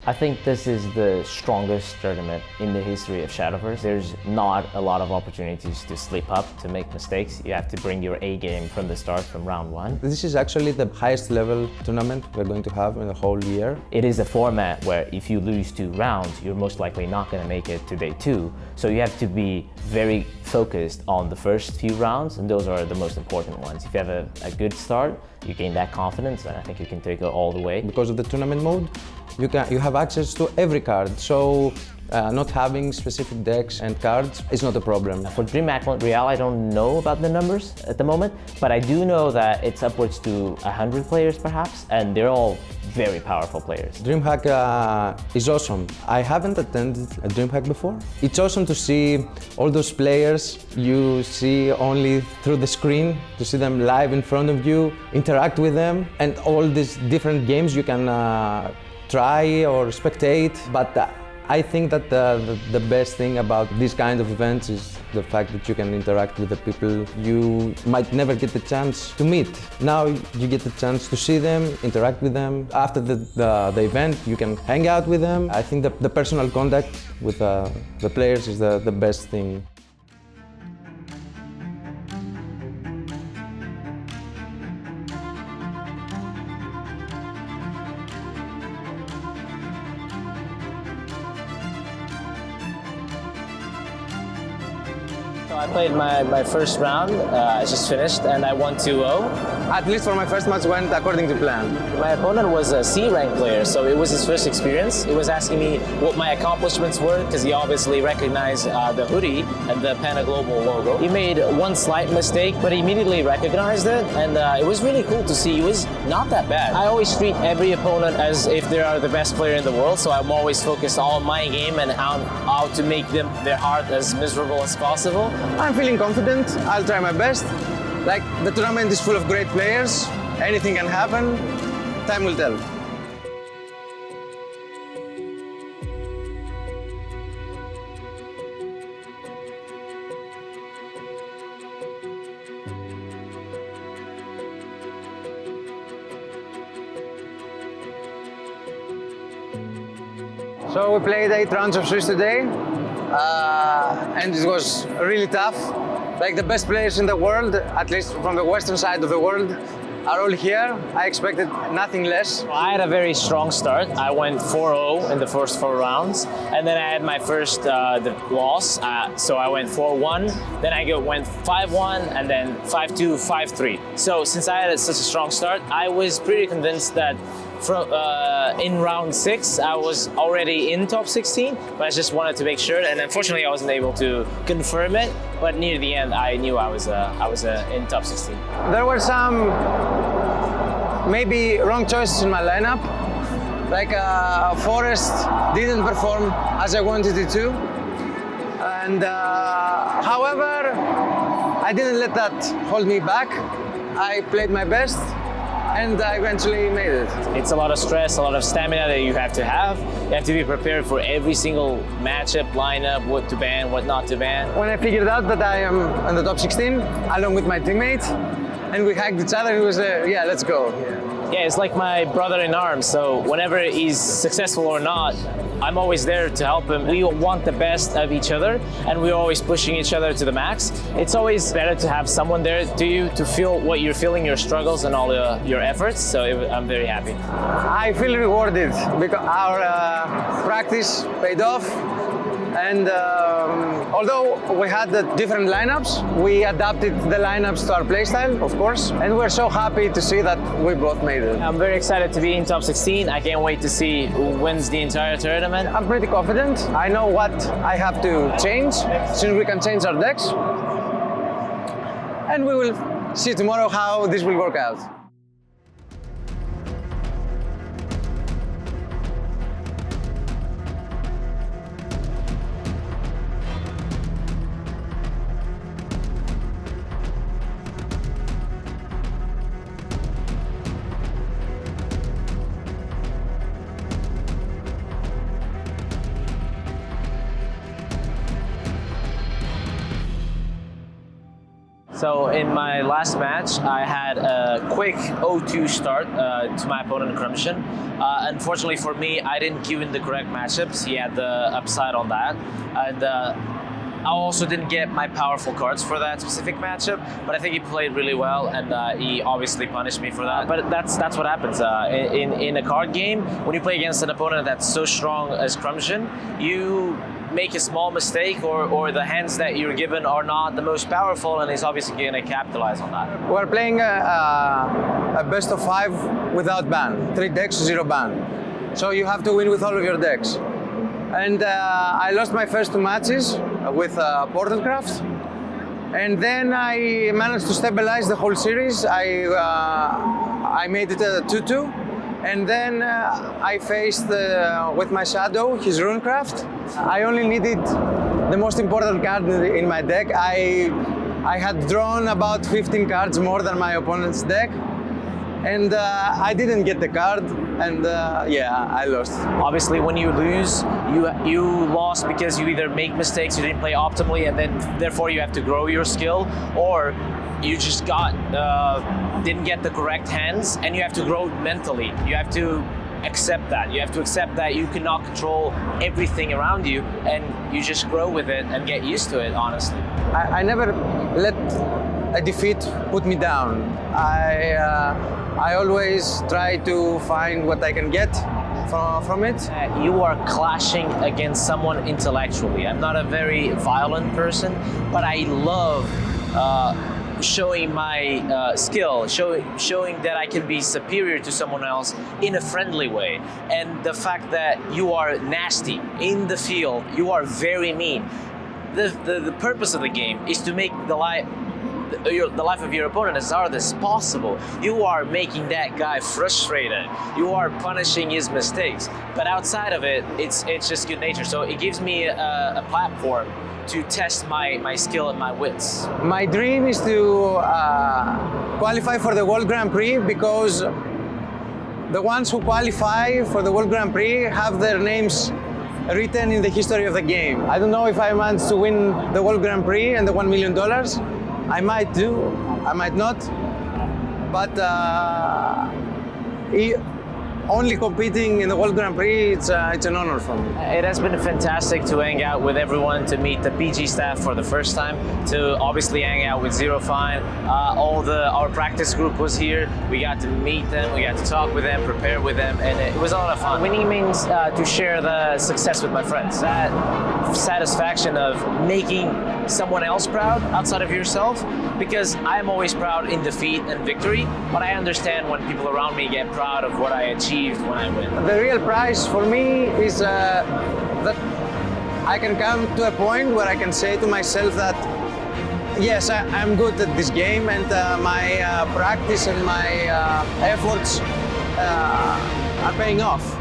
I think this is the strongest tournament in the history of Shadowverse. There's not a lot of opportunities to slip up, to make mistakes. You have to bring your A game from the start, from round one. This is actually the highest level tournament we're going to have in the whole year. It is a format where if you lose 2 rounds, you're most likely not going to make it to day 2. So you have to be very focused on the first few rounds, and those are the most important ones. If you have a good start, you gain that confidence, and I think you can take it all the way. Because of the tournament mode, you have access to every card, so not having specific decks and cards is not a problem. For Dreamhack Montreal, I don't know about the numbers at the moment, but I do know that it's upwards to 100 players perhaps, and they're all very powerful players. Dreamhack is awesome. I haven't attended a Dreamhack before. It's awesome to see all those players you see only through the screen, to see them live in front of you, interact with them, and all these different games you can try or spectate. But I think that the best thing about these kind of events is the fact that you can interact with the people you might never get the chance to meet. Now you get the chance to see them, interact with them. After the event, you can hang out with them. I think the personal contact with the players is the best thing. I played my first round, I just finished, and I won 2-0. At least for my first match went according to plan. My opponent was a C-rank player, so it was his first experience. He was asking me what my accomplishments were, because he obviously recognized the hoodie and the Panda Global logo. He made one slight mistake, but he immediately recognized it, and it was really cool to see. He was not that bad. I always treat every opponent as if they are the best player in the world, so I'm always focused on my game and how to make their heart as miserable as possible. I'm feeling confident. I'll try my best. Like, the tournament is full of great players. Anything can happen. Time will tell. So we played 8 rounds of Swiss today, and it was really tough. Like, the best players in the world, at least from the western side of the world, are all here. I expected nothing less. I had a very strong start. I went 4-0 in the first 4 rounds, and then I had my first loss. So I went 4-1, then I went 5-1, and then 5-2, 5-3. So since I had such a strong start, I was pretty convinced that in round 6, I was already in top 16, but I just wanted to make sure, and unfortunately I wasn't able to confirm it, but near the end I knew I was in top 16. There were some maybe wrong choices in my lineup, like Forest didn't perform as I wanted it to, and however, I didn't let that hold me back. I played my best, and I eventually made it. It's a lot of stress, a lot of stamina that you have to have. You have to be prepared for every single matchup, lineup, what to ban, what not to ban. When I figured out that I am in the top 16, along with my teammate, and we hugged each other, it was yeah, let's go. Yeah, it's like my brother in arms, so whenever he's successful or not, I'm always there to help him. We want the best of each other, and we're always pushing each other to the max. It's always better to have someone there to you to feel what you're feeling, your struggles and all your efforts, so I'm very happy. I feel rewarded because our practice paid off, and although we had the different lineups, we adapted the lineups to our playstyle, of course, and we're so happy to see that we both made it. I'm very excited to be in top 16. I can't wait to see who wins the entire tournament. I'm pretty confident. I know what I have to change, since we can change our decks, and we will see tomorrow how this will work out. So in my last match, I had a quick 0-2 start to my opponent Crimson. Unfortunately for me, I didn't queue in the correct matchups. He had the upside on that. And I also didn't get my powerful cards for that specific matchup, but I think he played really well, and he obviously punished me for that. But that's what happens in a card game. When you play against an opponent that's so strong as Crimson, you make a small mistake, or the hands that you're given are not the most powerful, and he's obviously going to capitalize on that. We're playing a best of 5 without ban, 3 decks, 0 ban. So you have to win with all of your decks. And I lost my first 2 matches with Portalcraft, and then I managed to stabilize the whole series. I made it a 2-2, and then I faced with my Shadow his Runecraft. I only needed the most important card in my deck. I had drawn about 15 cards more than my opponent's deck, and I didn't get the card, and yeah, I lost. Obviously, when you lose, you lost because you either make mistakes, you didn't play optimally, and then therefore you have to grow your skill, or you just didn't get the correct hands, and you have to grow mentally. You have to accept that. You have to accept that you cannot control everything around you, and you just grow with it and get used to it, honestly. I never let a defeat put me down. I always try to find what I can get from it. You are clashing against someone intellectually. I'm not a very violent person, but I love showing my skill, showing that I can be superior to someone else in a friendly way. And the fact that you are nasty in the field, you are very mean. The purpose of the game is to make the life of your opponent as hard as possible. You are making that guy frustrated. You are punishing his mistakes. But outside of it, it's just good nature. So it gives me a platform to test my skill and my wits. My dream is to qualify for the World Grand Prix, because the ones who qualify for the World Grand Prix have their names written in the history of the game. I don't know if I manage to win the World Grand Prix and the $1 million. I might do, I might not, but only competing in the World Grand Prix, it's an honor for me. It has been fantastic to hang out with everyone, to meet the PG staff for the first time, to obviously hang out with Zerofyne. Our practice group was here. We got to meet them, we got to talk with them, prepare with them, and it was a lot of fun. Winning means to share the success with my friends. That satisfaction of making someone else proud outside of yourself, because I'm always proud in defeat and victory, but I understand when people around me get proud of what I achieved when I win. The real prize for me is that I can come to a point where I can say to myself that yes, I'm good at this game, and my practice and my efforts are paying off.